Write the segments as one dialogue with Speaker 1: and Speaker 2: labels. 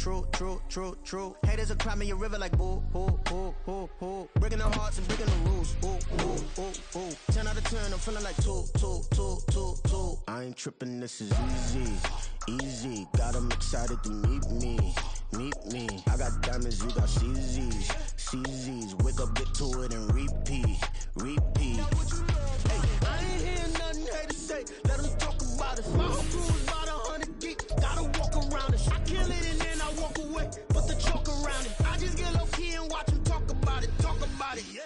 Speaker 1: true. Haters will cry me a river like boo, boo, boo, boo, boo. Breaking the hearts and breaking the rules. Ooh, ooh, ooh, ooh. 10 out of 10, I'm feeling like two. I ain't tripping, this is easy. Got 'em excited to meet me. I got diamonds, you got CZs. Wake up, get to it, and repeat. Hey, I ain't hearing nothing haters say. Let them talk about us. My whole crew is about 100 deep. Gotta walk around it. I kill it and then I walk away. Put the chalk around it. I just get low key and watch them talk about it. Yeah.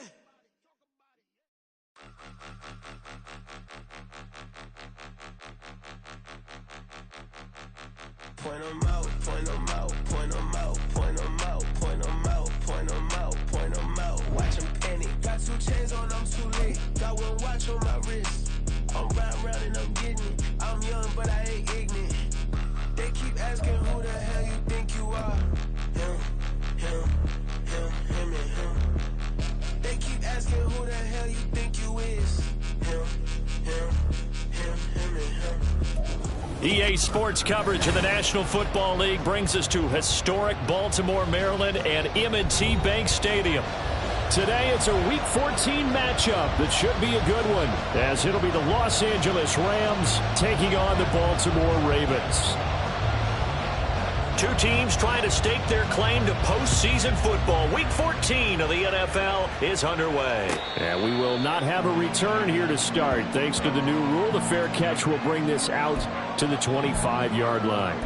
Speaker 2: Point 'em out. Watch 'em panic. Got 2 chains on, I'm too lit. Got 1 watch on my wrist. I'm riding round and I'm getting it. I'm young, but I ain't ignorant. They keep asking who the hell you think you are. Him and him. They keep asking who the hell you think you is. Him and him.
Speaker 3: EA Sports coverage of the National Football League brings us to historic Baltimore, Maryland and M&T Bank Stadium. Today it's a Week 14 matchup that should be a good one, as it'll be the Los Angeles Rams taking on the Baltimore Ravens. Two teams trying to stake their claim to postseason football. Week 14 of the NFL is underway. And we will not have a return here to start. Thanks to the new rule, the fair catch will bring this out to the 25-yard line.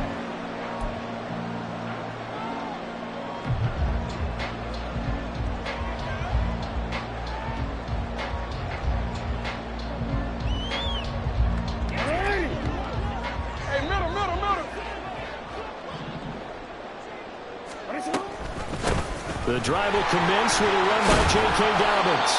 Speaker 3: The drive will commence with a run by J.K. Dobbins.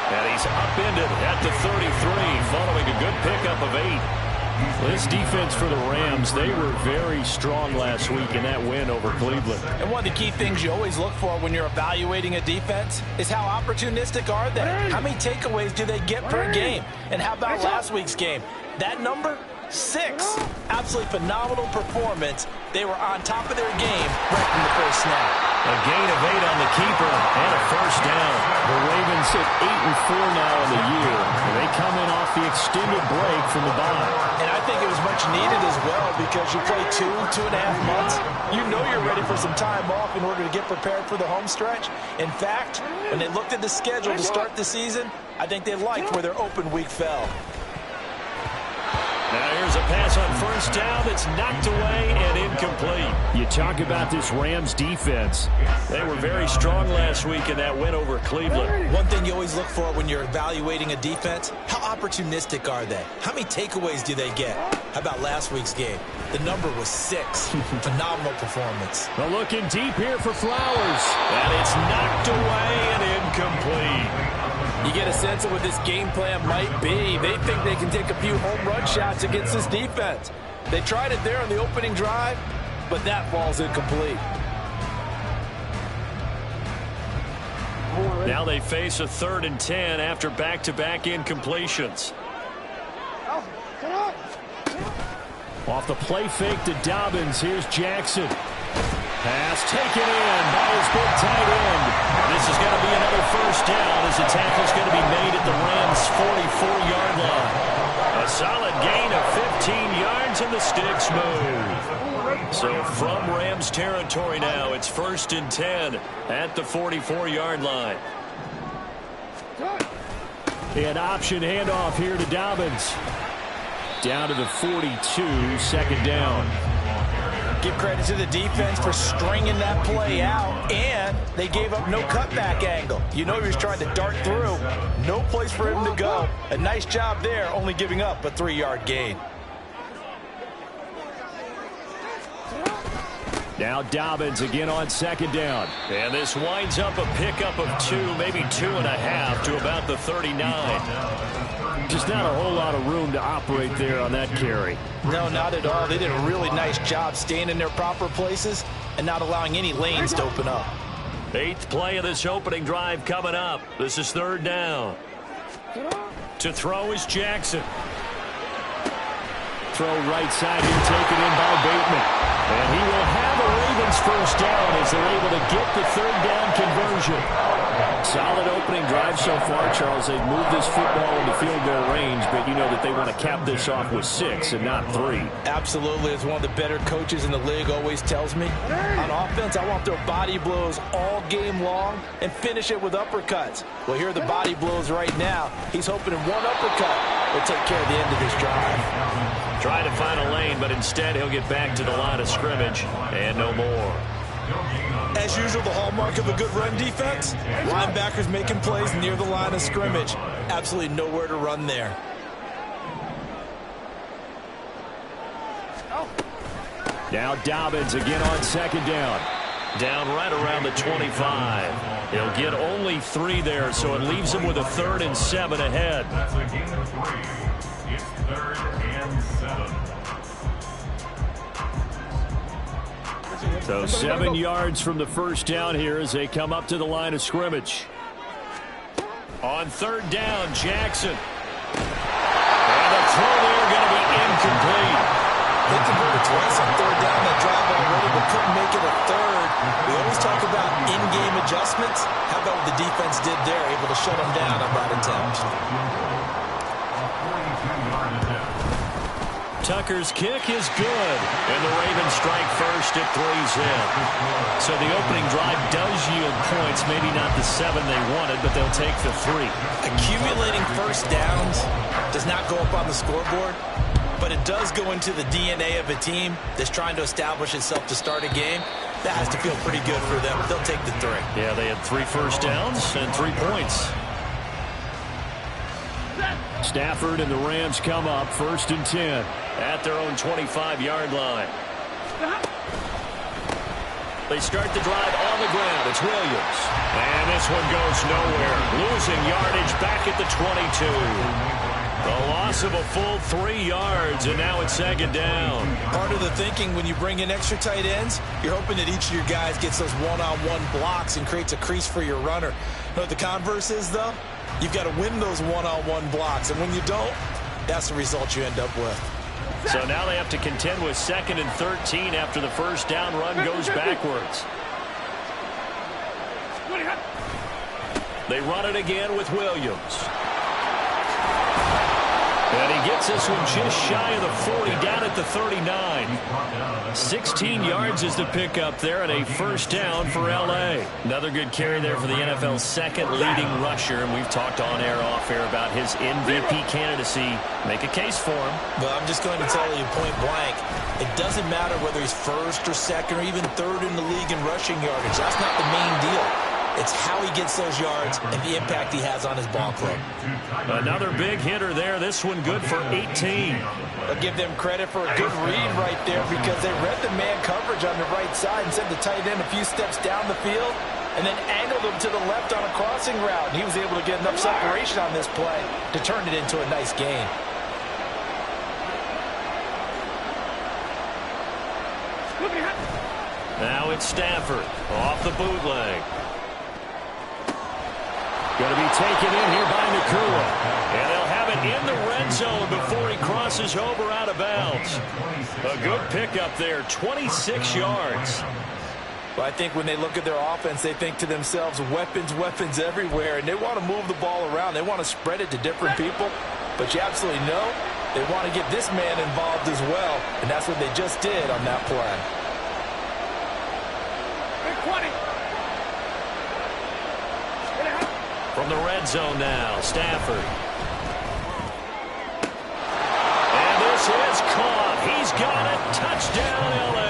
Speaker 3: And he's upended at the 33 following a good pickup of 8. This defense for the Rams, they were very strong last week in that win over Cleveland.
Speaker 4: And one of the key things you always look for when you're evaluating a defense is how opportunistic are they? How many takeaways do they get per game? And how about last week's game? That number? 6. Absolutely phenomenal performance. They were on top of their game right from the first snap.
Speaker 3: A gain of 8 on the keeper and a first down. The Ravens sit 8-4 now in the year. And they come in off the extended break from the bye.
Speaker 4: And I think it was much needed as well, because you play 2.5 months. You know you're ready for some time off in order to get prepared for the home stretch. In fact, when they looked at the schedule to start the season, I think they liked where their open week fell.
Speaker 3: Now here's a pass on first down that's knocked away and incomplete. You talk about this Rams defense. They were very strong last week in that win over Cleveland.
Speaker 4: One thing you always look for when you're evaluating a defense, how opportunistic are they? How many takeaways do they get? How about last week's game? The number was 6. Phenomenal performance.
Speaker 3: They're looking deep here for Flowers. And it's knocked away and incomplete.
Speaker 4: You get a sense of what this game plan might be. They think they can take a few home run shots against this defense. They tried it there on the opening drive, but that falls incomplete.
Speaker 3: Now they face a 3rd and 10 after back-to-back incompletions. Off the play fake to Dobbins, here's Jackson. Pass taken in by his big tight end. This is going to be another first down as the tackle's going to be made at the Rams' 44-yard line. A solid gain of 15 yards and the sticks move. So from Rams territory now, it's 1st and 10 at the 44-yard line. An option handoff here to Dobbins. Down to the 42, 2nd down.
Speaker 4: Give credit to the defense for stringing that play out, and they gave up no cutback angle. You know he was trying to dart through. No place for him to go. A nice job there, only giving up a 3-yard gain.
Speaker 3: Now Dobbins again on 2nd down. And this winds up a pickup of 2, maybe 2.5 to about the 39. Just not a whole lot of room to operate there on that carry.
Speaker 4: No, not at all. They did a really nice job staying in their proper places and not allowing any lanes to open up.
Speaker 3: 8th play of this opening drive coming up. This is 3rd down. To throw is Jackson. Throw right side here, taken in by Bateman. And he will have a Ravens first first down as they're able to get the third down conversion. Solid opening drive so far, Charles. They've moved this football into field goal range, but you know that they want to cap this off with 6 and not 3.
Speaker 4: Absolutely. As one of the better coaches in the league always tells me, on offense, I want their body blows all game long and finish it with uppercuts. Well, here are the body blows right now. He's hoping in one uppercut will take care of the end of this drive.
Speaker 3: Trying to find a lane, but instead he'll get back to the line of scrimmage and no more.
Speaker 4: As usual, the hallmark of a good run defense, linebackers making plays near the line of scrimmage. Absolutely nowhere to run there.
Speaker 3: Now Dobbins again on second down. Down right around the 25. He'll get only 3 there, so it leaves him with a 3rd and 7 ahead.
Speaker 5: That's a gain of 3. It's 3rd and 7.
Speaker 3: So 7 yards from the first down here as they come up to the line of scrimmage. On third down, Jackson. And the throw there going to be incomplete.
Speaker 4: They converted twice on third down that drive already, but couldn't make it a third. We always talk about in-game adjustments. How about what the defense did there, able to shut them down on that attempt.
Speaker 3: Tucker's kick is good, and the Ravens strike first at 3's in. So the opening drive does yield points, maybe not the 7 they wanted, but they'll take the 3.
Speaker 4: Accumulating first downs does not go up on the scoreboard, but it does go into the DNA of a team that's trying to establish itself to start a game. That has to feel pretty good for them. They'll take the 3.
Speaker 3: Yeah, they had 3 first downs and 3 points. Stafford and the Rams come up 1st and 10 at their own 25-yard line. They start the drive on the ground. It's Williams. And this one goes nowhere. Losing yardage back at the 22. The loss of a full 3 yards, and now it's 2nd down.
Speaker 4: Part of the thinking when you bring in extra tight ends, you're hoping that each of your guys gets those one-on-one blocks and creates a crease for your runner. You know what the converse is, though? You've got to win those one-on-one blocks, and when you don't, that's the result you end up with.
Speaker 3: So now they have to contend with 2nd and 13 after the first down run goes backwards. They run it again with Williams. And he gets this one just shy of the 40, down at the 39. 16 yards is the pickup there, and a first down for L.A. Another good carry there for the NFL's 2nd leading rusher, and we've talked on air, off air about his MVP candidacy. Make a case for him.
Speaker 4: Well, I'm just going to tell you point blank, it doesn't matter whether he's 1st or 2nd or even 3rd in the league in rushing yardage. That's not the main deal. It's how he gets those yards and the impact he has on his ball club.
Speaker 3: Another big hitter there. This one good for 18.
Speaker 4: I'll give them credit for a good read right there because they read the man coverage on the right side and sent the tight end a few steps down the field and then angled him to the left on a crossing route. And he was able to get enough separation on this play to turn it into a nice gain.
Speaker 3: Now it's Stafford off the bootleg. Going to be taken in here by Nakua. And they'll have it in the red zone before he crosses over out of bounds. A good pickup there, 26 yards.
Speaker 4: Well, I think when they look at their offense, they think to themselves, weapons, weapons everywhere. And they want to move the ball around. They want to spread it to different people. But you absolutely know they want to get this man involved as well. And that's what they just did on that play.
Speaker 3: From the red zone now, Stafford. And this is caught. He's got it. Touchdown, L.A.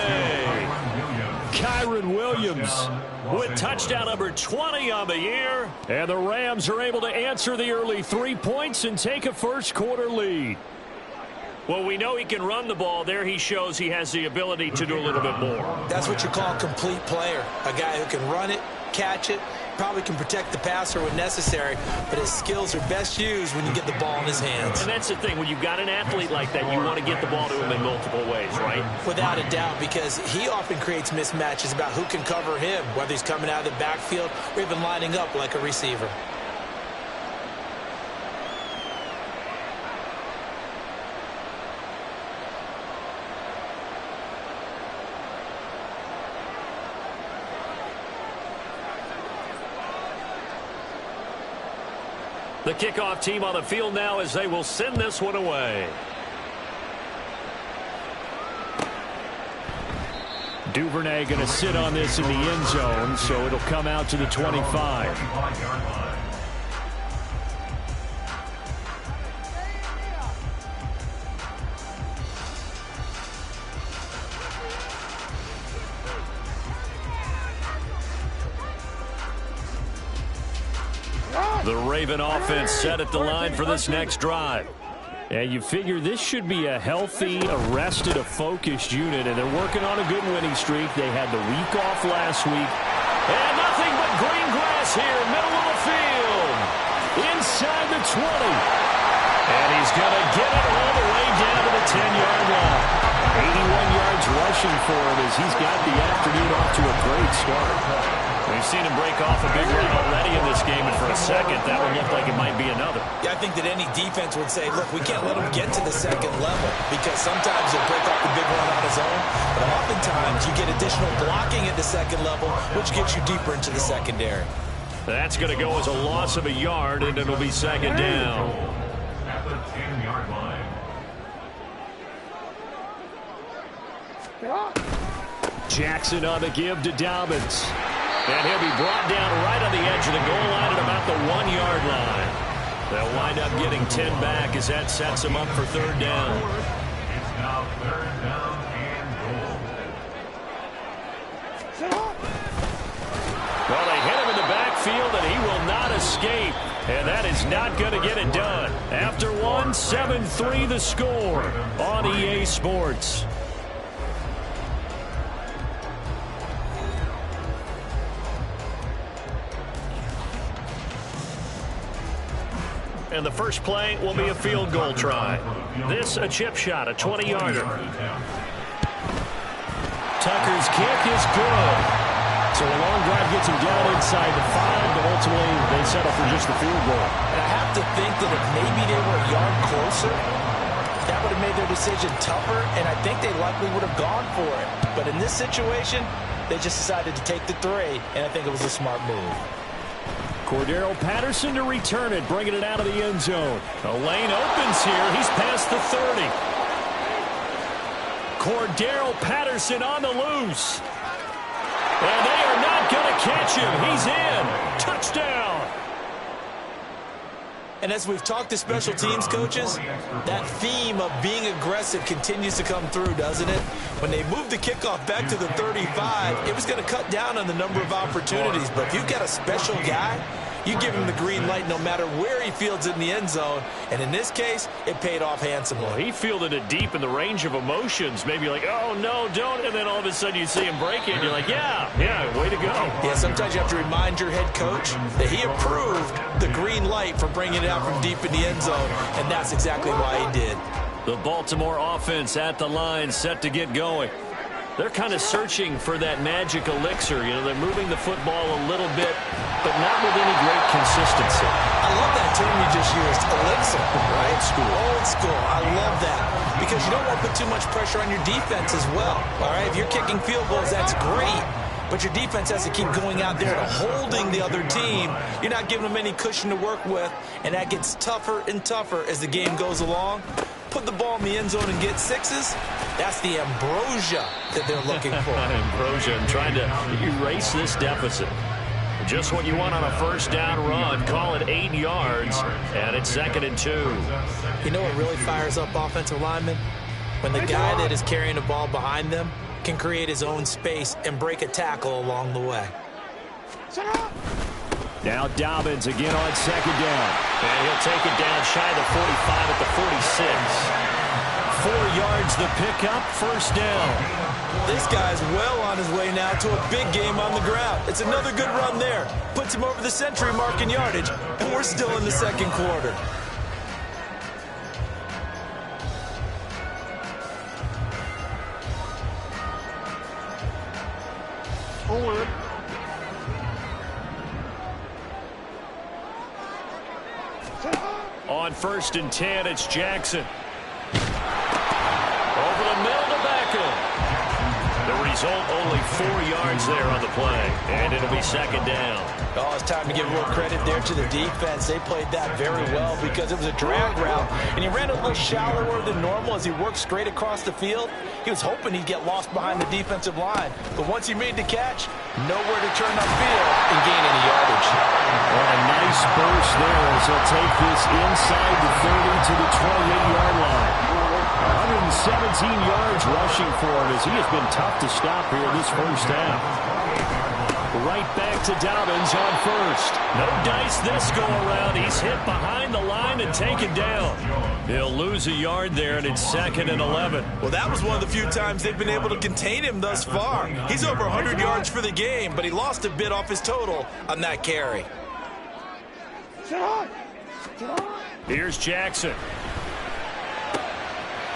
Speaker 3: Kyren Williams with touchdown number 20 on the year. And the Rams are able to answer the early 3 points and take a first-quarter lead. Well, we know he can run the ball. There he shows he has the ability to do a little bit more.
Speaker 4: That's what you call a complete player. A guy who can run it, catch it, probably can protect the passer when necessary, but his skills are best used when you get the ball in his hands.
Speaker 3: And that's the thing. When you've got an athlete like that, you want to get the ball to him in multiple ways, right?
Speaker 4: Without a doubt, because he often creates mismatches about who can cover him, whether he's coming out of the backfield or even lining up like a receiver.
Speaker 3: The kickoff team on the field now as they will send this one away. Duvernay going to sit on this in the end zone, so it'll come out to the 25. The Raven offense set at the line for this next drive. And you figure this should be a healthy, arrested, a focused unit, and they're working on a good winning streak. They had the week off last week. And nothing but green grass here, middle of the field, inside the 20. And he's going to get it all the way down to the 10-yard line. 81 yards rushing for him as he's got the afternoon off to a great start. We've seen him break off a big run already in this game, and for a second, that would look like it might be another.
Speaker 4: Yeah, I think that any defense would say, look, we can't let him get to the second level because sometimes he'll break off the big run on his own, but oftentimes you get additional blocking at the second level, which gets you deeper into the secondary.
Speaker 3: That's going to go as a loss of a yard, and it'll be second down.
Speaker 5: At the 10-yard line.
Speaker 3: Jackson on the give to Dobbins. And he'll be brought down right on the edge of the goal line at about the 1-yard line. They'll wind up getting 10 back as that sets them up for third down.
Speaker 5: It's now third down and goal.
Speaker 3: Well, they hit him in the backfield, and he will not escape. And that is not going to get it done. After one, 7-3 the score on EA Sports. And the first play will be a field goal try. This a chip shot, a 20-yarder. Tucker's kick is good. So a long drive gets him down inside the 5, but ultimately they settle for just the field goal.
Speaker 4: And I have to think that if maybe they were a yard closer, that would have made their decision tougher, and I think they likely would have gone for it. But in this situation, they just decided to take the 3, and I think it was a smart move.
Speaker 3: Cordero Patterson to return it, bringing it out of the end zone. A lane opens here. He's past the 30. Cordero Patterson on the loose. And they are not going to catch him. He's in. Touchdown.
Speaker 4: And as we've talked to special teams coaches, that theme of being aggressive continues to come through, doesn't it? When they moved the kickoff back to the 35, it was going to cut down on the number of opportunities. But if you've got a special guy, you give him the green light no matter where he fields it in the end zone. And in this case, it paid off handsomely.
Speaker 3: Well, he fielded it deep in the range of emotions. Maybe like, oh, no, don't. And then all of a sudden you see him break it. And you're like, yeah, way to go.
Speaker 4: Yeah, sometimes you have to remind your head coach that he approved the green light for bringing it out from deep in the end zone. And that's exactly why he did.
Speaker 3: The Baltimore offense at the line, set to get going. They're kind of searching for that magic elixir. You know, they're moving the football a little bit, but not with any great consistency.
Speaker 4: I love that term you just used, elixir, right? Old school. Old school. I love that because you don't want to put too much pressure on your defense as well, all right? If you're kicking field goals, that's great, but your defense has to keep going out there and holding the other team. You're not giving them any cushion to work with, and that gets tougher and tougher as the game goes along. Put the ball in the end zone and get 6s, that's the ambrosia that they're looking for.
Speaker 3: Ambrosia, and trying to erase this deficit. Just what you want on a first down run. Call it 8 yards, and it's 2nd and 2.
Speaker 4: You know what really fires up offensive linemen? When the guy that is carrying the ball behind them can create his own space and break a tackle along the way.
Speaker 3: Now Dobbins again on 2nd down. And he'll take it down shy of the 45 at the 46. 4 yards the pickup, first down.
Speaker 4: This guy's well on his way now to a big game on the ground. It's another good run there. Puts him over the century mark in yardage, and we're still in the second quarter.
Speaker 6: Forward.
Speaker 3: On 1st and 10, it's Jackson. Over the middle to Beckham. The result, only 4 yards there on the play. And it'll be second down.
Speaker 4: Oh, it's time to give a little credit there to the defense. They played that very well because it was a drag route, and he ran a little shallower than normal as he worked straight across the field. He was hoping he'd get lost behind the defensive line, but once he made the catch, nowhere to turn upfield and gain any yardage.
Speaker 3: Well, a nice burst there as he'll take this inside the 30 to the 28-yard line. 117 yards rushing for him as he has been tough to stop here in this first half. Right back to Dobbins on first. No dice this go-around. He's hit behind the line and taken down. He'll lose a yard there, and it's 2nd and 11.
Speaker 4: Well, that was one of the few times they've been able to contain him thus far. He's over 100 yards for the game, but he lost a bit off his total on that carry.
Speaker 3: Here's Jackson.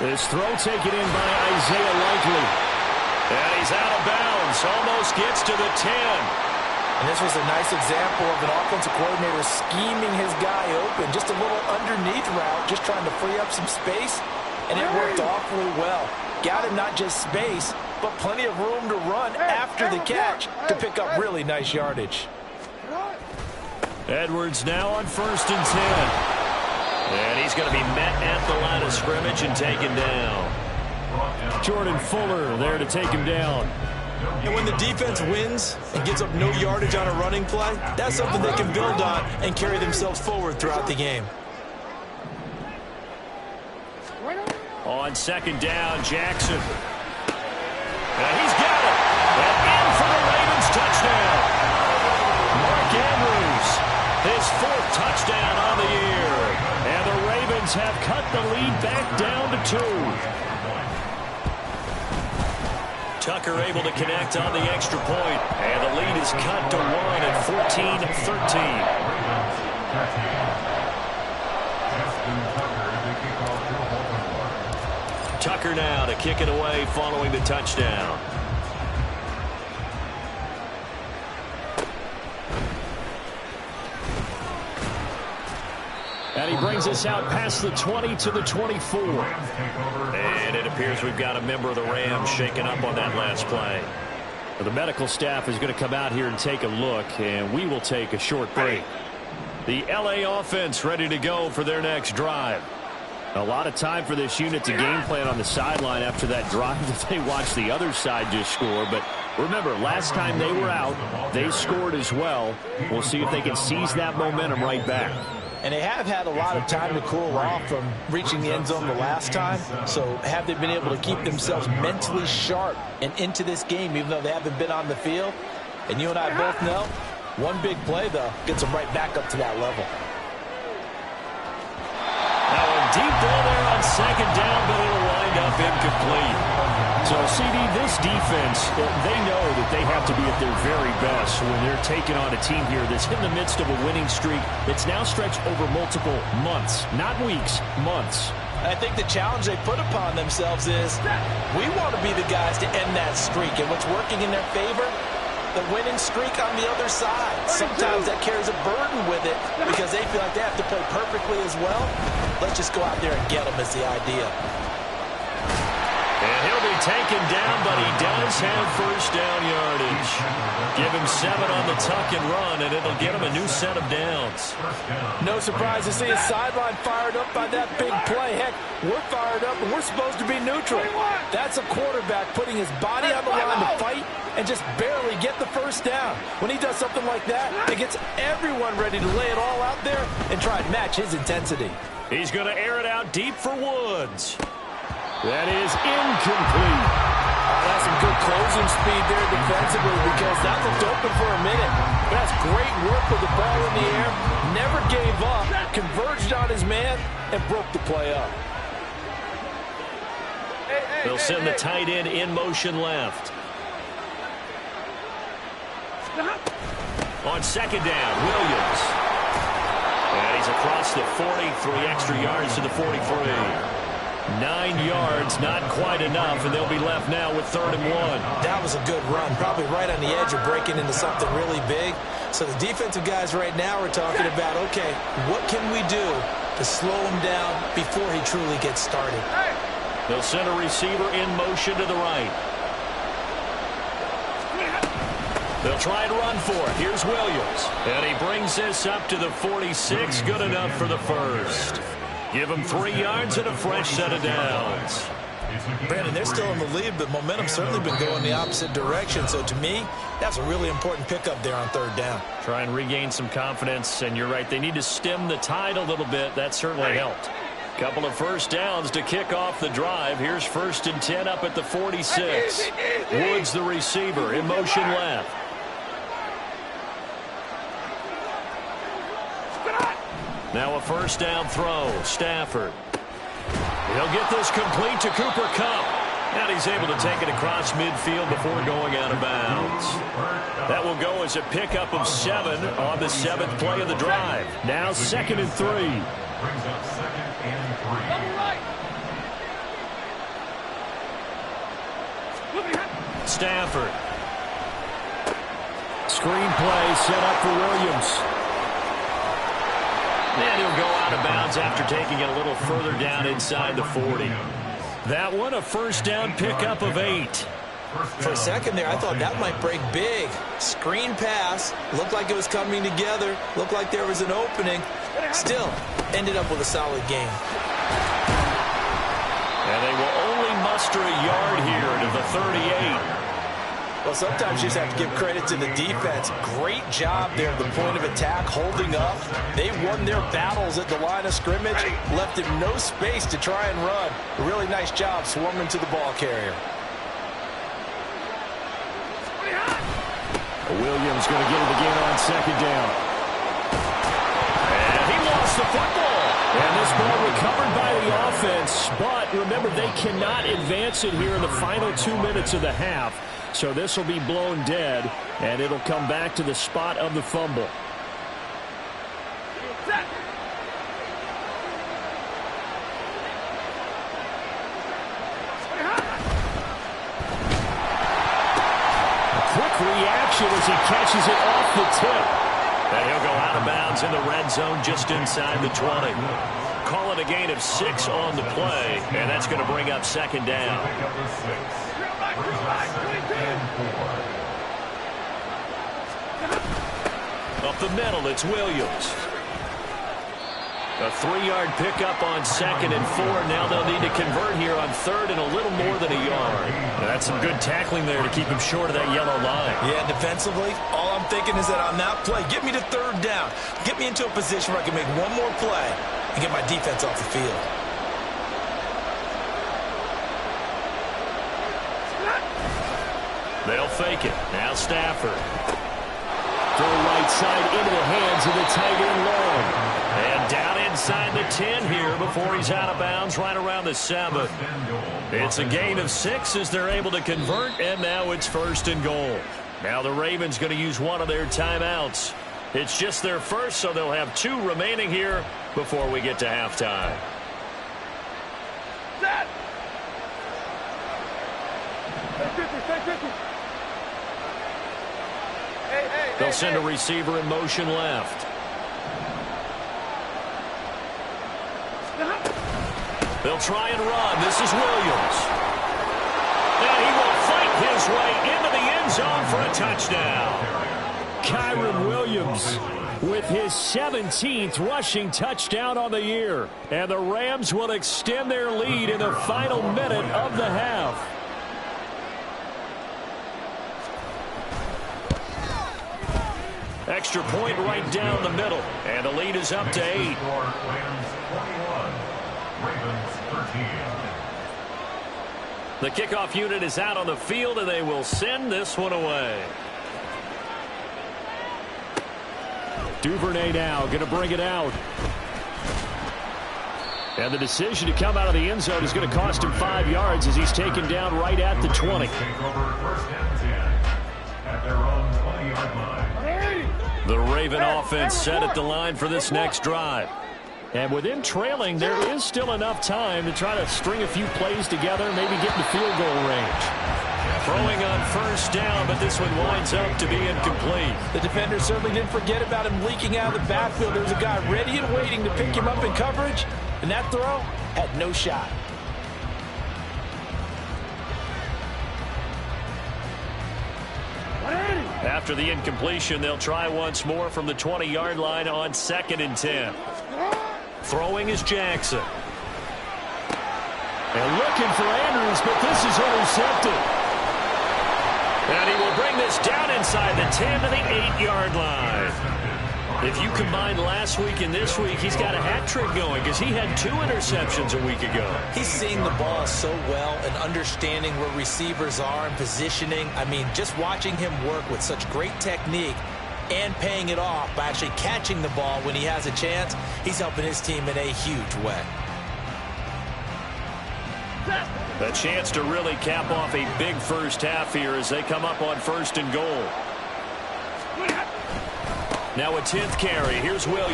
Speaker 3: This throw taken in by Isaiah Likely. And he's out of bounds. Almost gets to the 10.
Speaker 4: And this was a nice example of an offensive coordinator scheming his guy open. Just a little underneath route, just trying to free up some space. And it worked awfully well. Got him not just space, but plenty of room to run after the catch to pick up really nice yardage.
Speaker 3: Edwards now on 1st and 10. And he's going to be met at the line of scrimmage and taken down. Jordan Fuller there to take him down.
Speaker 4: And when the defense wins and gives up no yardage on a running play, that's something they can build on and carry themselves forward throughout the game.
Speaker 3: On 2nd down, Jackson. And he's got it. And in for the Ravens touchdown. Mark Andrews, his 4th touchdown on the year. And the Ravens have cut the lead back down to 2. Tucker able to connect on the extra point. And the lead is cut to 1 at 14-13. Tucker now to kick it away following the touchdown. And he brings us out past the 20 to the 24. And it appears we've got a member of the Rams shaken up on that last play. The medical staff is going to come out here and take a look, and we will take a short break. The LA offense ready to go for their next drive. A lot of time for this unit to game plan on the sideline after that drive that they watched the other side just score. But remember, last time they were out, they scored as well. We'll see if they can seize that momentum right back.
Speaker 4: And they have had a lot of time to cool off from reaching the end zone the last time. So have they been able to keep themselves mentally sharp and into this game, even though they haven't been on the field? And you and I both know, one big play, though, gets them right back up to that level.
Speaker 3: Now a deep ball there on 2nd down, but it'll wind up incomplete. So, CD, this defense, they know that they have to be at their very best when they're taking on a team here that's in the midst of a winning streak that's now stretched over multiple months, not weeks, months.
Speaker 4: I think the challenge they put upon themselves is we want to be the guys to end that streak. And what's working in their favor? The winning streak on the other side. Sometimes that carries a burden with it because they feel like they have to play perfectly as well. Let's just go out there and get them is the idea.
Speaker 3: And he'll be taken down, but he does have 1st down yardage. Give him 7 on the tuck and run, and it'll get him a new set of downs.
Speaker 4: No surprise to see his sideline fired up by that big play. Heck, we're fired up, and we're supposed to be neutral. That's a quarterback putting his body on the line to fight and just barely get the 1st down. When he does something like that, it gets everyone ready to lay it all out there and try and match his intensity.
Speaker 3: He's going to air it out deep for Woods. That is incomplete.
Speaker 4: That's some good closing speed there defensively because that looked open for a minute. But that's great work with the ball in the air. Never gave up, converged on his man, and broke the play up.
Speaker 3: They'll send the tight end in motion left. On 2nd down, Williams. And he's across the 40, 3 extra yards to the 43. 9 yards, not quite enough, and they'll be left now with 3rd and 1.
Speaker 4: That was a good run, probably right on the edge of breaking into something really big. So the defensive guys right now are talking about, okay, what can we do to slow him down before he truly gets started?
Speaker 3: They'll send a receiver in motion to the right. They'll try and run for it. Here's Williams. And he brings this up to the 46. Good enough for the first. Give him 3 yards and a fresh set of downs.
Speaker 4: Brandon, they're still in the lead, but momentum's certainly been going the opposite direction. So to me, that's a really important pickup there on 3rd down.
Speaker 3: Try and regain some confidence, and you're right. They need to stem the tide a little bit. That certainly helped. Couple of first downs to kick off the drive. Here's 1st and 10 up at the 46. Woods, the receiver, in motion left. Now a first down throw. Stafford. He'll get this complete to Cooper Kupp. And he's able to take it across midfield before going out of bounds. That will go as a pickup of 7 on the 7th play of the drive. Now 2nd and 3.
Speaker 5: Brings up 2nd and 3.
Speaker 3: Stafford. Screen play set up for Williams. And he'll go out of bounds after taking it a little further down inside the 40. That one a first down pickup of 8.
Speaker 4: For a second there, I thought that might break big. Screen pass. Looked like it was coming together. Looked like there was an opening. Still, ended up with a solid game.
Speaker 3: And they will only muster a yard here to the 38.
Speaker 4: Well, sometimes you just have to give credit to the defense. Great job there at the point of attack, holding up. They won their battles at the line of scrimmage, left him no space to try and run. A really nice job swarming to the ball carrier.
Speaker 3: Williams going to get it again on 2nd down. And he lost the football. And this ball recovered by the offense. But remember, they cannot advance it here in the final 2 minutes of the half. So this will be blown dead, and it'll come back to the spot of the fumble. A quick reaction as he catches it off the tip. And he'll go out of bounds in the red zone just inside the 20. Call it a gain of 6 on the play, and that's going to bring up 2nd down. Up the middle, it's Williams. A 3-yard pickup on 2nd and 4. Now they'll need to convert here on 3rd and a little more than a yard. That's some good tackling there to keep him short of that yellow line.
Speaker 4: Yeah, defensively, all I'm thinking is that on that play, get me to 3rd down. Get me into a position where I can make one more play and get my defense off the field.
Speaker 3: They'll fake it. Now Stafford. Throw right side into the hands of the tight end Long. And down inside the 10 here before he's out of bounds right around the 7. It's a gain of 6 as they're able to convert, and now it's 1st and goal. Now the Ravens going to use one of their timeouts. It's just their first, so they'll have 2 remaining here before we get to halftime.
Speaker 2: Set!
Speaker 3: They'll send a receiver in motion left. They'll try and run. This is Williams. And he will fight his way into the end zone for a touchdown. Kyron Williams with his 17th rushing touchdown on the year. And the Rams will extend their lead in the final minute of the half. Extra point right down the middle. And the lead is up to 8. The kickoff unit is out on the field, and they will send this one away. Duvernay now going to bring it out. And the decision to come out of the end zone is going to cost him 5 yards as he's taken down right at the 20. The Raven offense set at the line for this next drive. And with him trailing, there is still enough time to try to string a few plays together, maybe get in the field goal range. Throwing on first down, but this one winds up to be incomplete.
Speaker 4: The defender certainly didn't forget about him leaking out of the backfield. There was a guy ready and waiting to pick him up in coverage, and that throw had no shot.
Speaker 3: After the incompletion, they'll try once more from the 20-yard line on 2nd and 10. Throwing is Jackson.
Speaker 6: And looking for Andrews, but this is intercepted.
Speaker 3: And he will bring this down inside the 10 to the 8-yard line. If you combine last week and this week, he's got a hat trick going because he had 2 interceptions a week ago.
Speaker 4: He's seeing the ball so well and understanding where receivers are and positioning. I mean, just watching him work with such great technique and paying it off by actually catching the ball when he has a chance, he's helping his team in a huge way.
Speaker 3: A chance to really cap off a big first half here as they come up on 1st and goal. Now a 10th carry. Here's Williams.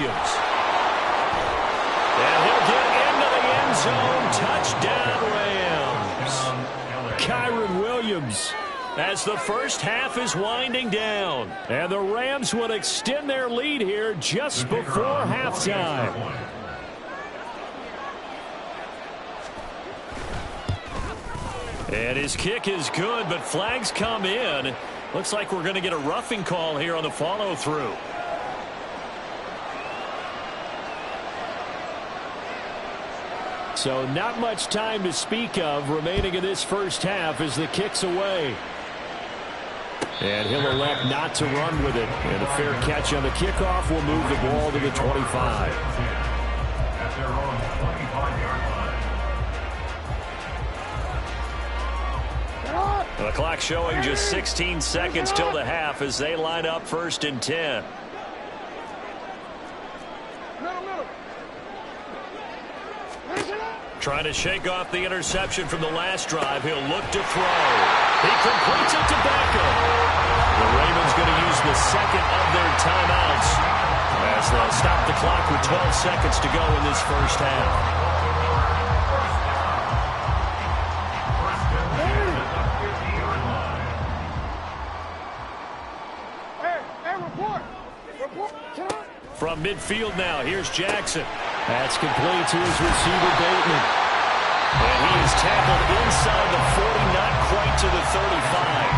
Speaker 3: And he'll get into the end zone. Touchdown, Rams.
Speaker 6: Kyron Williams.
Speaker 3: As the first half is winding down.
Speaker 6: And the Rams would extend their lead here just before halftime.
Speaker 3: And his kick is good, but flags come in. Looks like we're going to get a roughing call here on the follow-through.
Speaker 6: So not much time to speak of remaining in this first half as the kick's away. And he'll elect not to run with it. And a fair catch on the kickoff will move the ball to the 25.
Speaker 5: At their own 25-yard line.
Speaker 3: The clock showing just 16 seconds till the half as they line up 1st and 10. Trying to shake off the interception from the last drive. He'll look to throw. He completes it to Beckham. The Ravens going to use the second of their timeouts as they'll stop the clock with 12 seconds to go in this first half. From midfield now, here's Jackson.
Speaker 6: That's complete to his receiver, Bateman.
Speaker 3: And he is tackled inside the 40, not quite to the 35.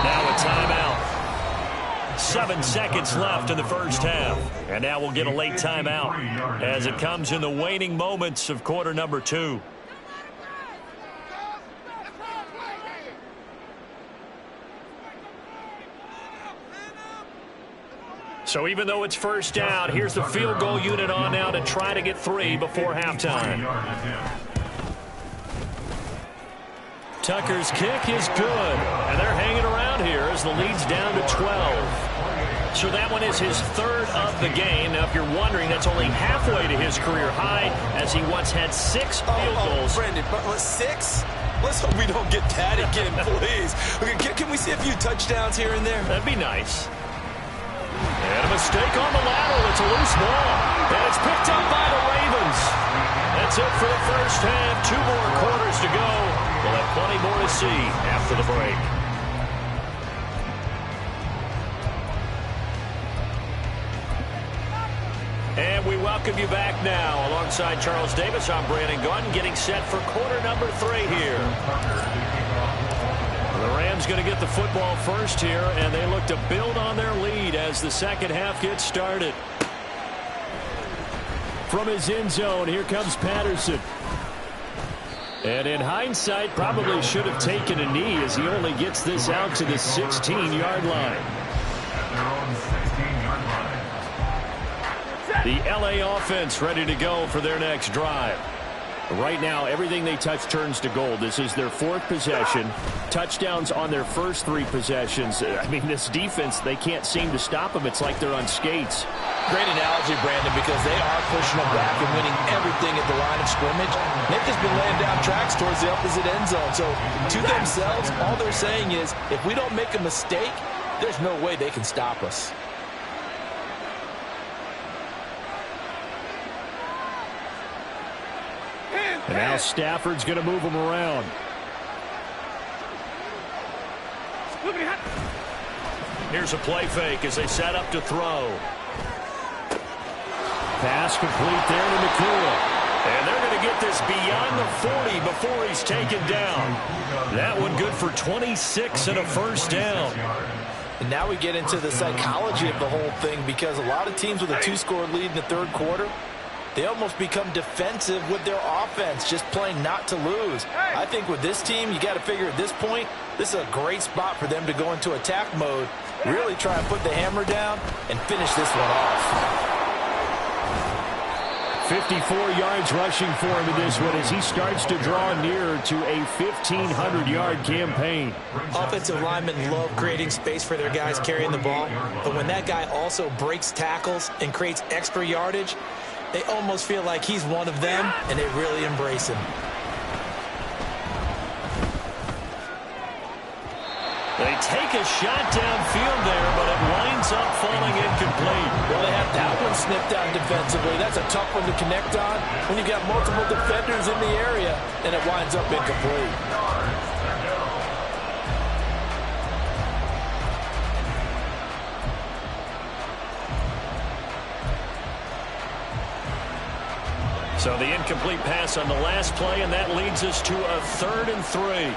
Speaker 3: Now a timeout. 7 seconds left in the first half. And now we'll get a late timeout as it comes in the waning moments of quarter number 2. So even though it's first down, here's the field goal unit on now to try to get 3 before halftime. Tucker's kick is good, and they're hanging around here as the lead's down to 12. So that one is his 3rd of the game. Now, if you're wondering, that's only halfway to his career high as he once had 6 field goals.
Speaker 4: Brandon, but 6? Let's hope we don't get that again, please. Okay, can we see a few touchdowns here and there?
Speaker 3: That'd be nice. And a mistake on the lateral. It's a loose ball. And it's picked up by the Ravens. That's it for the first half. 2 more quarters to go. We'll have plenty more to see after the break. And we welcome you back now. Alongside Charles Davis, I'm Brandon Gunn, getting set for quarter number 3 here. The Rams going to get the football first here, and they look to build on their lead as the second half gets started.
Speaker 6: From his end zone, here comes Patterson. And in hindsight, probably should have taken a knee as he only gets this out to the 16-yard line.
Speaker 3: The LA offense ready to go for their next drive.
Speaker 6: Right now, everything they touch turns to gold. This is their 4th possession. Touchdowns on their first 3 possessions. I mean, this defense, they can't seem to stop them. It's like they're on skates.
Speaker 4: Great analogy, Brandon, because they are pushing them back and winning everything at the line of scrimmage. They've just been laying down tracks towards the opposite end zone. So, to themselves, all they're saying is, if we don't make a mistake, there's no way they can stop us.
Speaker 6: And now Stafford's going to move him around.
Speaker 3: Here's a play fake as they set up to throw.
Speaker 6: Pass complete there to Nakua.
Speaker 3: And they're going to get this beyond the 40 before he's taken down. That one good for 26 and a first down.
Speaker 4: And now we get into the psychology of the whole thing, because a lot of teams with a 2-score lead in the third quarter, they almost become defensive with their offense, just playing not to lose. I think with this team, you got to figure at this point, this is a great spot for them to go into attack mode, really try and put the hammer down and finish this one off.
Speaker 6: 54 yards rushing for him in this one as he starts to draw nearer to a 1,500-yard campaign.
Speaker 4: Offensive linemen love creating space for their guys carrying the ball, but when that guy also breaks tackles and creates extra yardage, they almost feel like he's one of them, and they really embrace him.
Speaker 6: They take a shot downfield there, but it winds up falling incomplete.
Speaker 4: Well, they have that one snipped out defensively. That's a tough one to connect on when you've got multiple defenders in the area, and it winds up incomplete.
Speaker 6: So the incomplete pass on the last play, and that leads us to a 3rd and 3.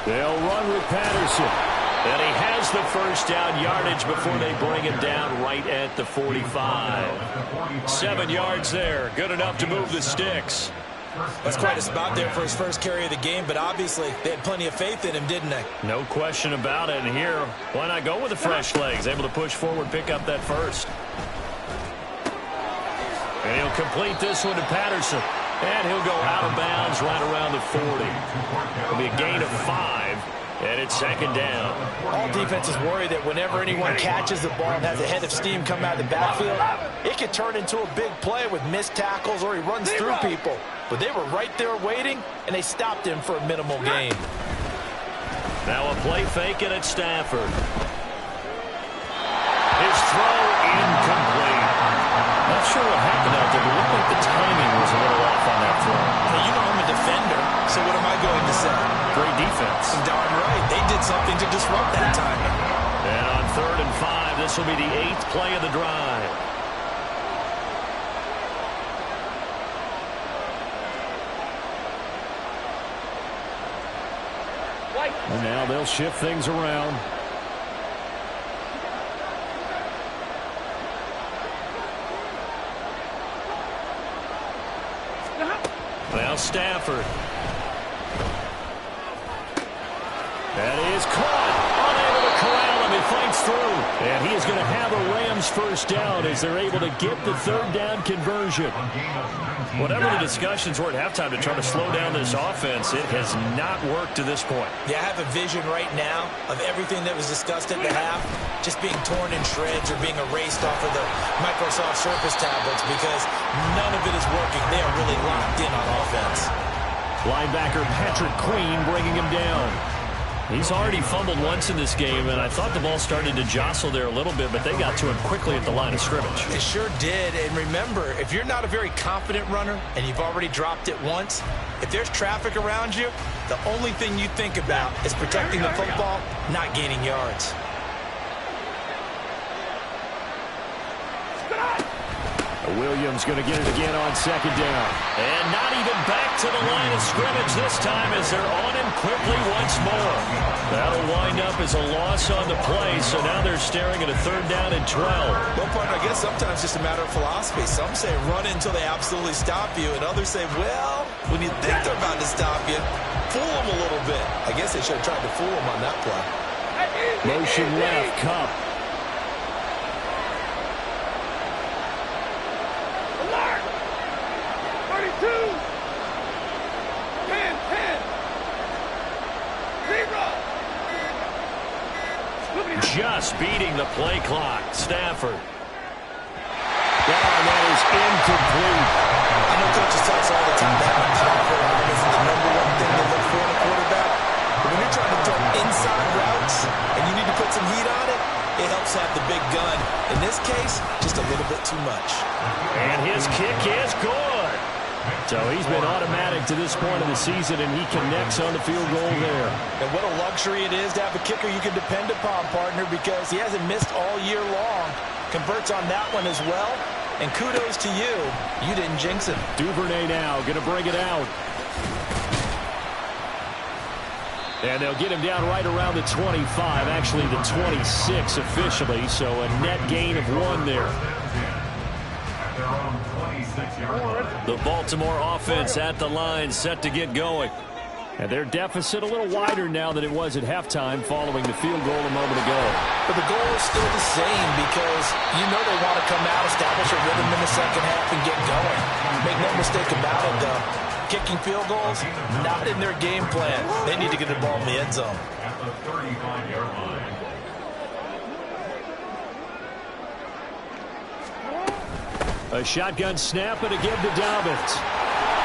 Speaker 6: They'll run with Patterson. And he has the first down yardage before they bring him down right at the 45. 7 yards there. Good enough to move the sticks.
Speaker 4: That's quite a spot there for his first carry of the game, but obviously they had plenty of faith in him, didn't they?
Speaker 6: No question about it. And here, why not go with the fresh legs? Able to push forward, pick up that first. And he'll complete this one to Patterson. And he'll go out of bounds right around the 40. It'll be a gain of 5, and it's 2nd down.
Speaker 4: All defenses worry that whenever anyone catches the ball and has a head of steam come out of the backfield, it could turn into a big play with missed tackles or he runs through people. But they were right there waiting, and they stopped him for a minimal gain.
Speaker 6: Now a play fake, and it's Stafford. His throw incomplete. Not sure what happened out there, but it looked like the timing was a little off on that throw.
Speaker 4: Hey, you know I'm a defender, so what am I going to say?
Speaker 6: Great defense.
Speaker 4: Darn right. They did something to disrupt that timing.
Speaker 6: And on 3rd and 5, this will be the 8th play of the drive. And now they'll shift things around. Now Stafford. That is caught. Unable to corral him. He fights through. And he is going to have a Rams first down as they're able to get the 3rd down conversion. Whatever the discussions were at halftime to try to slow down this offense, it has not worked to this point.
Speaker 4: Yeah, I have a vision right now of everything that was discussed at the half just being torn in shreds or being erased off of the Microsoft Surface tablets because none of it is working. They are really locked in on offense.
Speaker 6: Linebacker Patrick Queen bringing him down. He's already fumbled once in this game, and I thought the ball started to jostle there a little bit, but they got to him quickly at the line of scrimmage.
Speaker 4: It sure did, and remember, if you're not a very confident runner and you've already dropped it once, if there's traffic around you, the only thing you think about is protecting the football, not gaining yards.
Speaker 6: Williams going to get it again on 2nd down. And not even back to the line of scrimmage this time as they're on him quickly once more. That'll wind up as a loss on the play, so now they're staring at a 3rd down and 12.
Speaker 4: Well, partner, I guess sometimes it's just a matter of philosophy. Some say run until they absolutely stop you, and others say, well, when you think they're about to stop you, fool them a little bit. I guess they should have tried to fool them on that play.
Speaker 6: Motion left, Cup. Just beating the play clock. Stafford. And that is incomplete.
Speaker 4: I know coaches tell us all the time that having powerful arm isn't the #1 thing to look for in a quarterback. But when you're trying to throw inside routes and you need to put some heat on it, it helps have the big gun. In this case, just a little bit too much.
Speaker 6: And his kick is good. So he's been automatic to this point of the season, and he connects on the field goal there.
Speaker 4: And what a luxury it is to have a kicker you can depend upon, partner, because he hasn't missed all year long. Converts on that one as well. And kudos to you. You didn't jinx him.
Speaker 6: Duvernay now going to bring it out. And they'll get him down right around the 25, actually the 26 officially, so a net gain of 1 there. The Baltimore offense at the line, set to get going. And their deficit a little wider now than it was at halftime following the field goal a moment ago.
Speaker 4: But the goal is still the same because you know they want to come out, establish a rhythm in the second half, and get going. Make no mistake about it, though. Kicking field goals, not in their game plan. They need to get the ball in the end zone.
Speaker 5: At the 35-yard line.
Speaker 6: A shotgun snap and a give to Dobbins.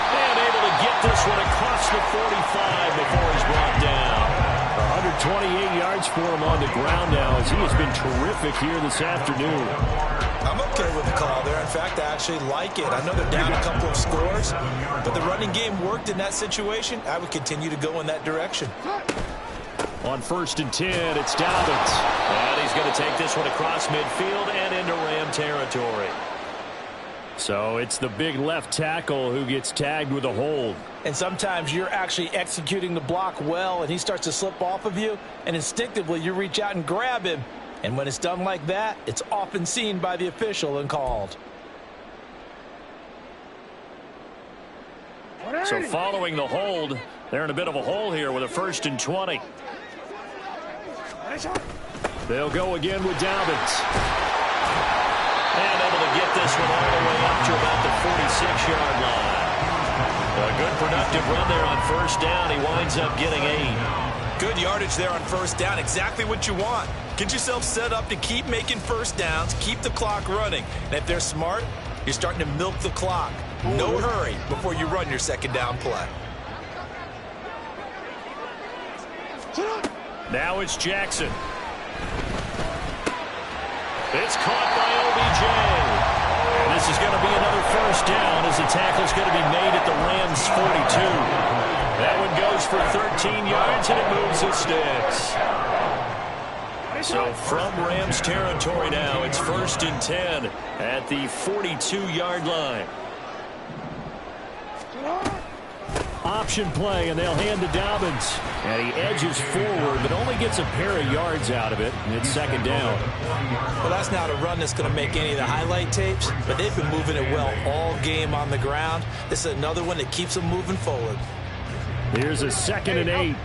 Speaker 6: And able to get this one across the 45 before he's brought down. 128 yards for him on the ground now as he has been terrific here this afternoon.
Speaker 4: I'm okay with the call there. In fact, I actually like it. I know they're down a couple of scores, but the running game worked in that situation. I would continue to go in that direction.
Speaker 6: On 1st and 10, it's Dobbins. And he's going to take this one across midfield and into Ram territory. So it's the big left tackle who gets tagged with a hold.
Speaker 4: And sometimes you're actually executing the block well, and he starts to slip off of you, and instinctively you reach out and grab him. And when it's done like that, it's often seen by the official and called.
Speaker 6: So following the hold, they're in a bit of a hole here with a 1st and 20. They'll go again with Dobbins. And able to get this one all the way up to about the 46-yard line. A good productive run there on 1st down. He winds up getting 8.
Speaker 4: Good yardage there on 1st down. Exactly what you want. Get yourself set up to keep making 1st downs, keep the clock running. And if they're smart, you're starting to milk the clock. No hurry before you run your 2nd down play.
Speaker 6: Now it's Jackson. It's caught by OBJ. And this is going to be another 1st down as the tackle's going to be made at the Rams' 42. That one goes for 13 yards and it moves the sticks. So from Rams territory now, it's 1st and 10 at the 42-yard line. Option play, and they'll hand to Dobbins. And he edges forward, but only gets a pair of yards out of it, and it's 2nd down.
Speaker 4: Well, that's not a run that's going to make any of the highlight tapes, but they've been moving it well all game on the ground. This is another one that keeps them moving forward.
Speaker 6: Here's a 2nd and 8.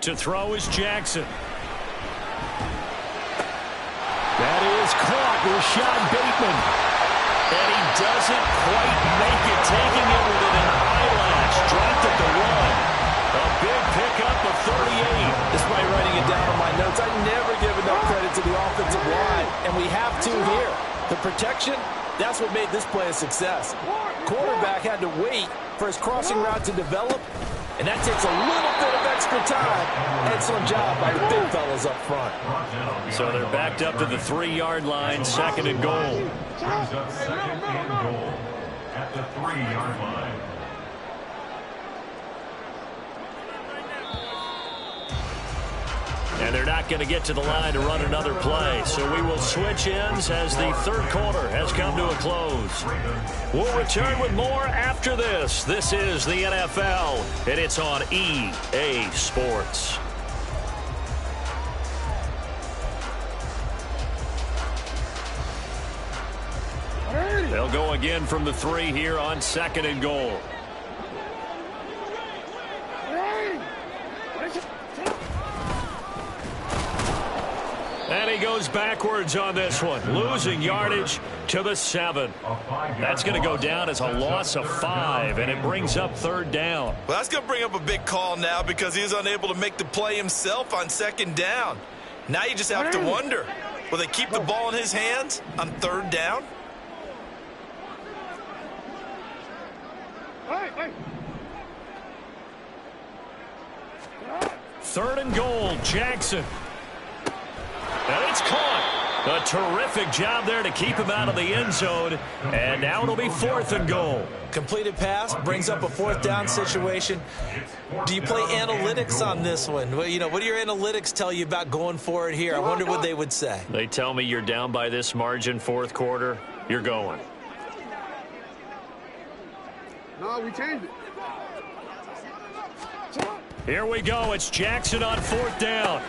Speaker 6: To throw is Jackson. That is caught. Rashad Bateman. And he doesn't quite make it, taking it with an eyelash. Dropped at the 1. A big pickup of 38.
Speaker 4: Despite writing it down on my notes, I never give enough credit to the offensive line, and we have to here. The protection, that's what made this play a success. Quarterback had to wait for his crossing route to develop, and that takes a little bit of extra time. Excellent job by the big fellas up front.
Speaker 6: So they're backed up to the 3-yard line, 2nd and goal.
Speaker 5: Brings up 2nd and goal at the 3-yard line.
Speaker 6: And they're not going to get to the line to run another play. So we will switch ends as the 3rd quarter has come to a close. We'll return with more after this. This is the NFL, and it's on EA Sports. They'll go again from the 3 here on 2nd and goal. And he goes backwards on this one, losing yardage to the 7. That's going to go down as a loss of 5, and it brings up 3rd down.
Speaker 4: Well, that's going to bring up a big call now because he's unable to make the play himself on 2nd down. Now you just have to wonder, will they keep the ball in his hands on 3rd down?
Speaker 6: Third and goal, Jackson. And it's caught. A terrific job there to keep him out of the end zone. And now it'll be 4th and goal.
Speaker 4: Completed pass brings up a 4th down situation. Do you play analytics on this one? Well, you know, what do your analytics tell you about going for it here? I wonder what they would say.
Speaker 6: They tell me you're down by this margin 4th quarter, you're going.
Speaker 7: No, we changed it.
Speaker 3: Here we go. It's Jackson on 4th down.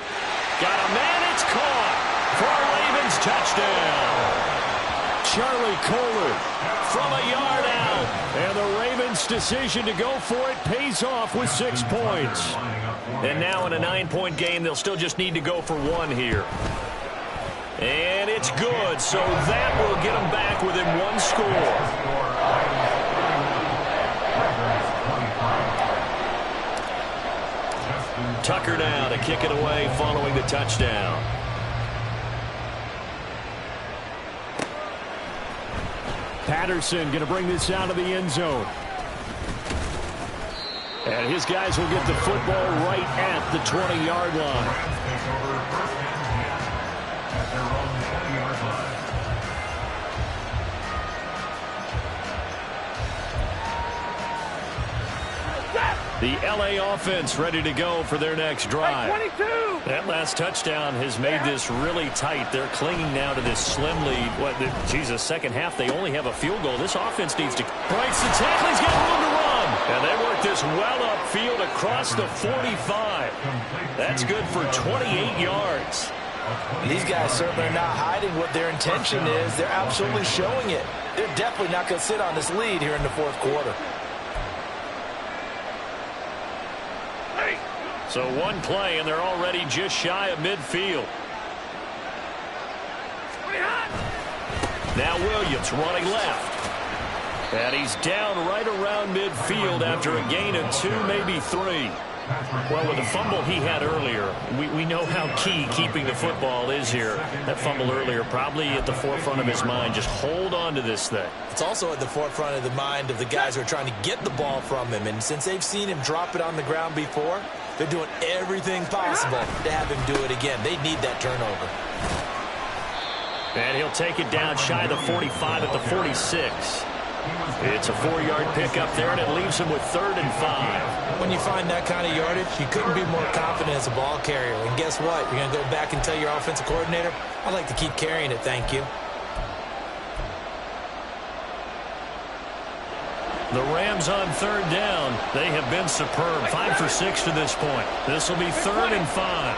Speaker 3: Got a man. It's caught for a Ravens touchdown. Charlie Kohler from a yard out. And the Ravens' decision to go for it pays off with 6 points. And now in a 9-point game, they'll still just need to go for 1 here. And it's good, so that will get them back within 1 score. Tucker now to kick it away following the touchdown. Patterson going to bring this out of the end zone. And his guys will get the football right at the 20-yard line. The L.A. offense ready to go for their next drive. That last touchdown has made this really tight. They're clinging now to this slim lead. Second half, they only have a field goal. This offense needs to... Breaks the tackle. He's got room to run. And they work this well upfield across the 45. That's good for 28 yards.
Speaker 4: These guys certainly are not hiding what their intention is. They're absolutely showing it. They're definitely not going to sit on this lead here in the 4th quarter.
Speaker 3: So 1 play, and they're already just shy of midfield. Now Williams running left. And he's down right around midfield after a gain of 2, maybe 3. Well, with the fumble he had earlier, we know how key keeping the football is here. That fumble earlier probably at the forefront of his mind. Just hold on to this thing.
Speaker 4: It's also at the forefront of the mind of the guys who are trying to get the ball from him. And since they've seen him drop it on the ground before, they're doing everything possible to have him do it again. They need that turnover.
Speaker 3: And he'll take it down shy of the 45 at the 46. It's a 4-yard pickup there, and it leaves him with 3rd and 5.
Speaker 4: When you find that kind of yardage, you couldn't be more confident as a ball carrier. And guess what? You're going to go back and tell your offensive coordinator, I'd like to keep carrying it, thank you.
Speaker 3: The Rams on 3rd down. They have been superb. 5 for 6 to this point. This will be 3rd and 5.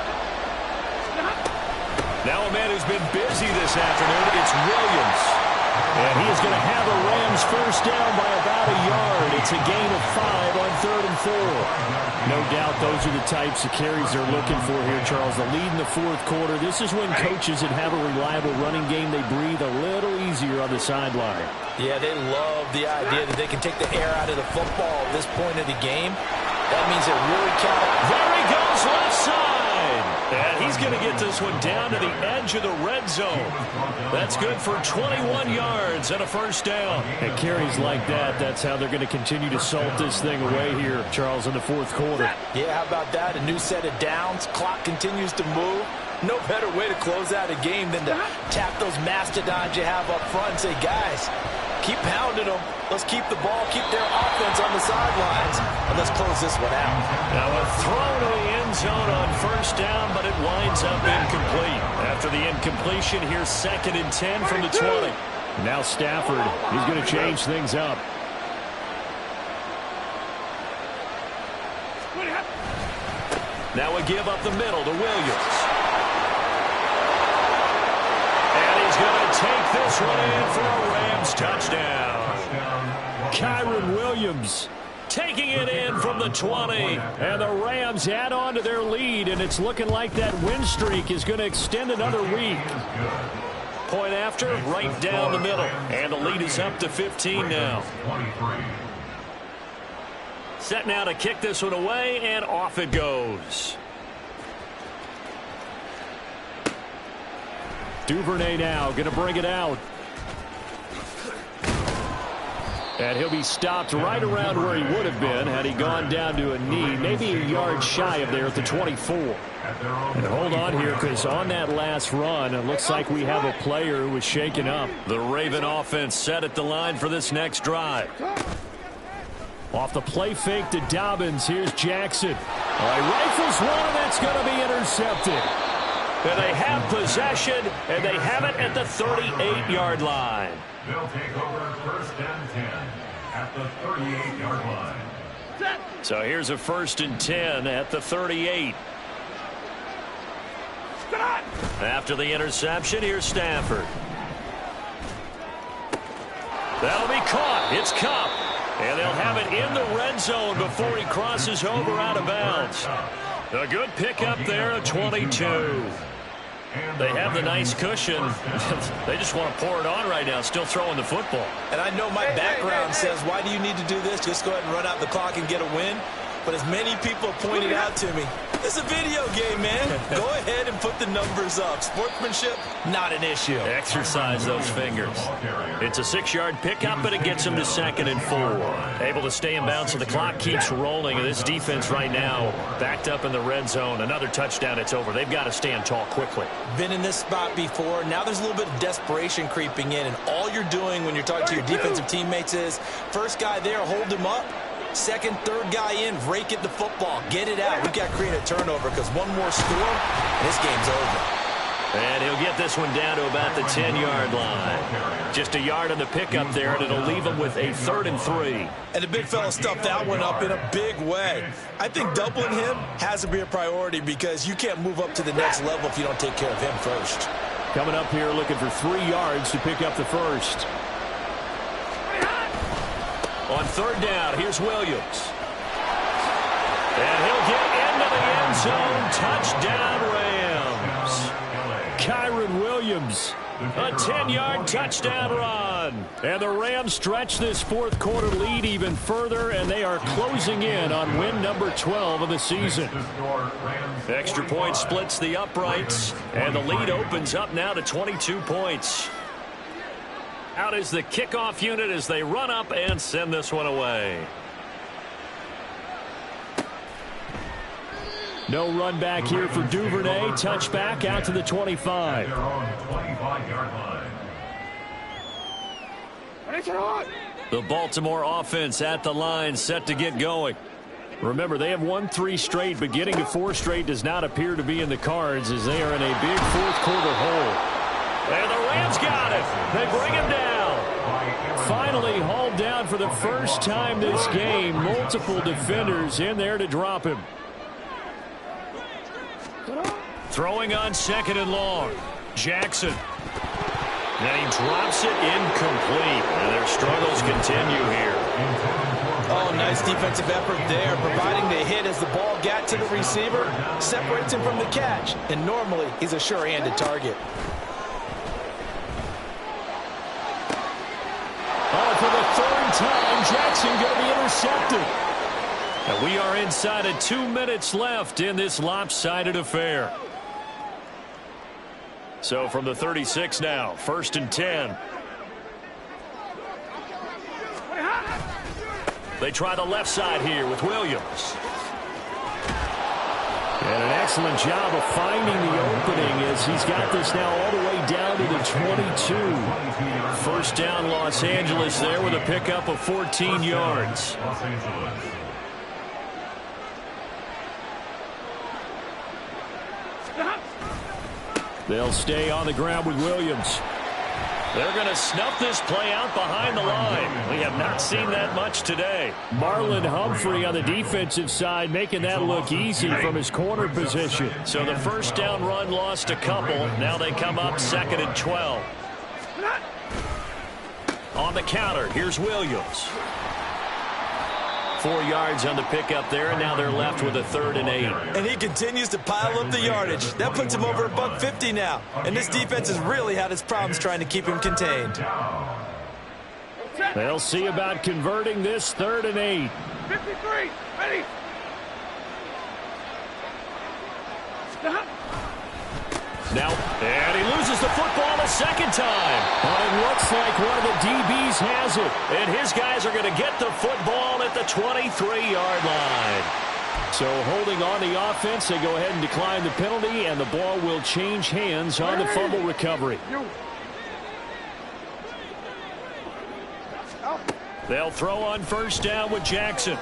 Speaker 3: Now a man who's been busy this afternoon, it's Williams. And he is going to have a Rams first down by about a yard. It's a gain of 5 on 3rd and 4. No doubt those are the types of carries they're looking for here, Charles. The lead in the 4th quarter. This is when coaches that have a reliable running game, they breathe a little easier on the sideline.
Speaker 4: Yeah, they love the idea that they can take the air out of the football at this point of the game. That means it really counts.
Speaker 3: There he goes, left side. And he's going to get this one down to the edge of the red zone. That's good for 21 yards and a first down. And carries like that, that's how they're going to continue to salt this thing away here, Charles, in the 4th quarter.
Speaker 4: Yeah, how about that? A new set of downs. Clock continues to move. No better way to close out a game than to tap those mastodons you have up front and say, guys, keep pounding them. Let's keep the ball, keep their offense on the sidelines, and let's close this one out.
Speaker 3: Now a throw to the end zone on first down, but it winds up incomplete. After the incompletion, here's 2nd and 10 from the 20. Now Stafford, he's going to change things up. Now a give up the middle to Williams. And he's going to take this one in for a Rams touchdown. Kyron Williams taking it in from the 20. And the Rams add on to their lead, and it's looking like that win streak is going to extend another week. Point after, right down the middle. And the lead is up to 15 now. Set now to kick this one away, and off it goes. Duvernay now going to bring it out. And he'll be stopped right around where he would have been had he gone down to a knee, maybe a yard shy of there at the 24. And hold on here, because on that last run, it looks like we have a player who was shaken up. The Raven offense set at the line for this next drive. Off the play fake to Dobbins, here's Jackson. All right, rifles one, and that's going to be intercepted. And they have possession, and they have it at the 38-yard line.
Speaker 5: They'll take over 1st and 10. at the 38-yard line.
Speaker 3: So here's a 1st and 10 at the 38. After the interception, here's Stafford. That'll be caught. It's Kupp. And they'll have it in the red zone before he crosses over out of bounds. A good pickup there at 22. They have the nice cushion. They just want to pour it on right now, still throwing the football.
Speaker 4: And I know my background says, why do you need to do this? Just go ahead and run out the clock and get a win. But as many people have pointed out to me, it's a video game, man. Go ahead and put the numbers up. Sportsmanship, not an issue.
Speaker 3: Exercise those fingers. It's a 6-yard pickup, but it gets him to 2nd and 4. Able to stay in bounds, so the clock keeps rolling. And this defense right now backed up in the red zone. Another touchdown, it's over. They've got to stand tall quickly.
Speaker 4: Been in this spot before. Now there's a little bit of desperation creeping in. And all you're doing when you're talking to your defensive teammates is, first guy there, hold him up. Second, third guy in, rake it the football. Get it out. We've got to create a turnover because one more score, and this game's over.
Speaker 3: And he'll get this one down to about the 10-yard line. Just a yard on the pickup there, and it'll leave him with a 3rd and 3.
Speaker 4: And the big fella stuffed that one up in a big way. I think doubling him has to be a priority because you can't move up to the next level if you don't take care of him first.
Speaker 6: Coming up here looking for 3 yards to pick up the first.
Speaker 3: On 3rd down, here's Williams. And he'll get into the end zone. Touchdown, Rams. Kyron Williams, a 10-yard touchdown run. And the Rams stretch this 4th quarter lead even further, and they are closing in on win number 12 of the season. Extra point splits the uprights, and the lead opens up now to 22 points. Out is the kickoff unit as they run up and send this one away.
Speaker 6: No run back here for Duvernay. Touchback out to the 25.
Speaker 5: They're on the 25-yard line.
Speaker 3: The Baltimore offense at the line, set to get going.
Speaker 6: Remember, they have won 3 straight, but getting to 4 straight does not appear to be in the cards as they are in a big 4th quarter hole.
Speaker 3: And the Rams got it. They bring him down.
Speaker 6: Finally hauled down for the first time this game. Multiple defenders in there to drop him.
Speaker 3: Throwing on 2nd and long. Jackson. And he drops it incomplete. And their struggles continue here.
Speaker 4: Oh, nice defensive effort there, providing the hit as the ball got to the receiver, separates him from the catch. And normally, he's a sure-handed target.
Speaker 6: For the 3rd time, Jackson going to be intercepted.
Speaker 3: And we are inside of 2 minutes left in this lopsided affair. So from the 36 now, 1st and 10. They try the left side here with Williams.
Speaker 6: And an excellent job of finding the opening as he's got this now all the way down to the 22.
Speaker 3: 1st down, Los Angeles there with a pickup of 14 yards.
Speaker 5: Los Angeles.
Speaker 6: They'll stay on the ground with Williams.
Speaker 3: They're going to snuff this play out behind the line. We have not seen that much today.
Speaker 6: Marlon Humphrey on the defensive side making that look easy from his corner position.
Speaker 3: So the 1st down run lost a couple. Now they come up 2nd and 12. On the counter, here's Williams. 4 yards on the pickup there, and now they're left with a 3rd and 8.
Speaker 4: And he continues to pile up the yardage. That puts him over $150 now. And this defense has really had its problems trying to keep him contained.
Speaker 6: They'll see about converting this 3rd and 8.
Speaker 2: 53, ready.
Speaker 3: Now, and he loses the football a 2nd time.
Speaker 6: It looks like one of the DBs has it.
Speaker 3: And his guys are going to get the football at the 23-yard line.
Speaker 6: So holding on the offense, they go ahead and decline the penalty, and the ball will change hands on the fumble recovery.
Speaker 3: They'll throw on 1st down with Jackson.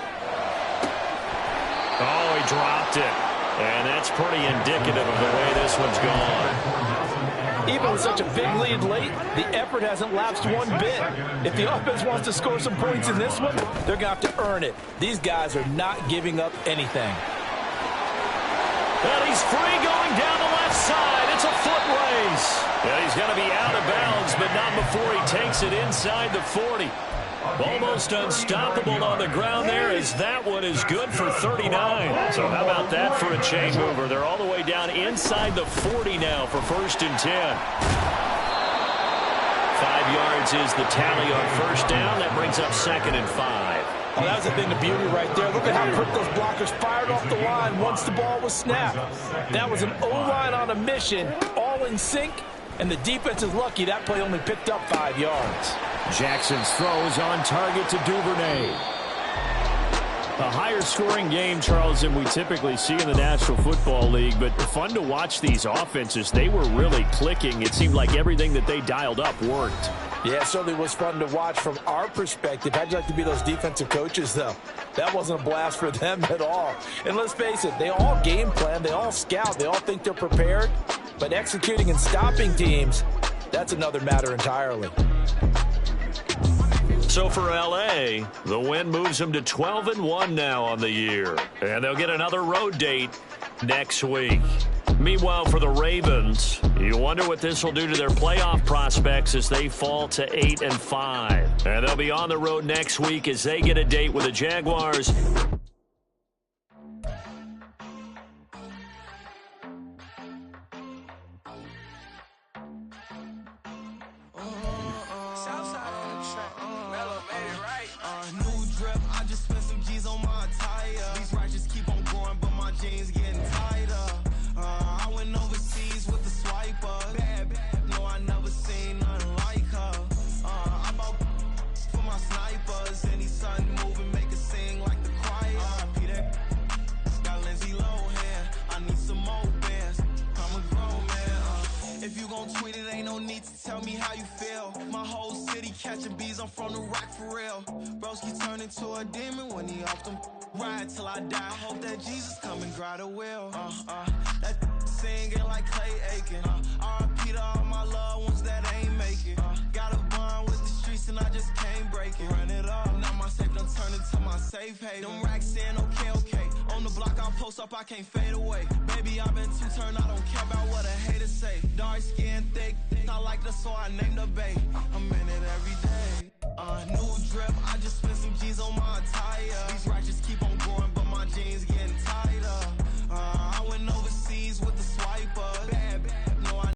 Speaker 3: Oh, he dropped it. And that's pretty indicative of the way this one's gone.
Speaker 4: Even with such a big lead late, the effort hasn't lapsed one bit. If the offense wants to score some points in this one, they're going to have to earn it. These guys are not giving up anything.
Speaker 3: And he's free going down the left side. It's a foot race. And he's going to be out of bounds, but not before he takes it inside the 40. Almost unstoppable on the ground there, as that one is good for 39. So how about that for a chain mover? They're all the way down inside the 40 now for 1st and 10. 5 yards is the tally on 1st down. That brings up 2nd and 5.
Speaker 4: Oh, that was a thing of beauty right there. Look at how quick those blockers fired off the line once the ball was snapped. That was an O-line on a mission, all in sync, and the defense is lucky that play only picked up 5 yards.
Speaker 3: Jackson's throw is on target to Duvernay. A higher scoring game, Charles, than we typically see in the National Football League, but fun to watch these offenses. They were really clicking. It seemed like everything that they dialed up worked.
Speaker 4: Yeah, it certainly was fun to watch from our perspective. How'd you like to be those defensive coaches, though? That wasn't a blast for them at all. And let's face it, they all game plan, they all scout, they all think they're prepared, but executing and stopping teams, that's another matter entirely.
Speaker 3: So for L.A., the win moves them to 12-1 now on the year. And they'll get another road date next week. Meanwhile, for the Ravens, you wonder what this will do to their playoff prospects as they fall to 8-5. And they'll be on the road next week as they get a date with the Jaguars.
Speaker 2: Tell me how you feel. My whole city catching bees. I'm from the rock for real. Broski turned into a demon when he off them. Ride till I die. Hope that Jesus come and grab the wheel. That singing like Clay Aiken. R.I.P. to all my loved ones that ain't make it. Got a bond with the streets and I just can't break it. Run it up. Now my safe done turned into my safe haven. Them racks in, okay. On the block I post up, I can't fade away. Baby, I've been too turned. I don't care about what a hater say. Dark skin, thick. I like the so I named the bay. I'm in it every day. New drip, I just spent some G's on my attire. These righteous keep on going, but my jeans get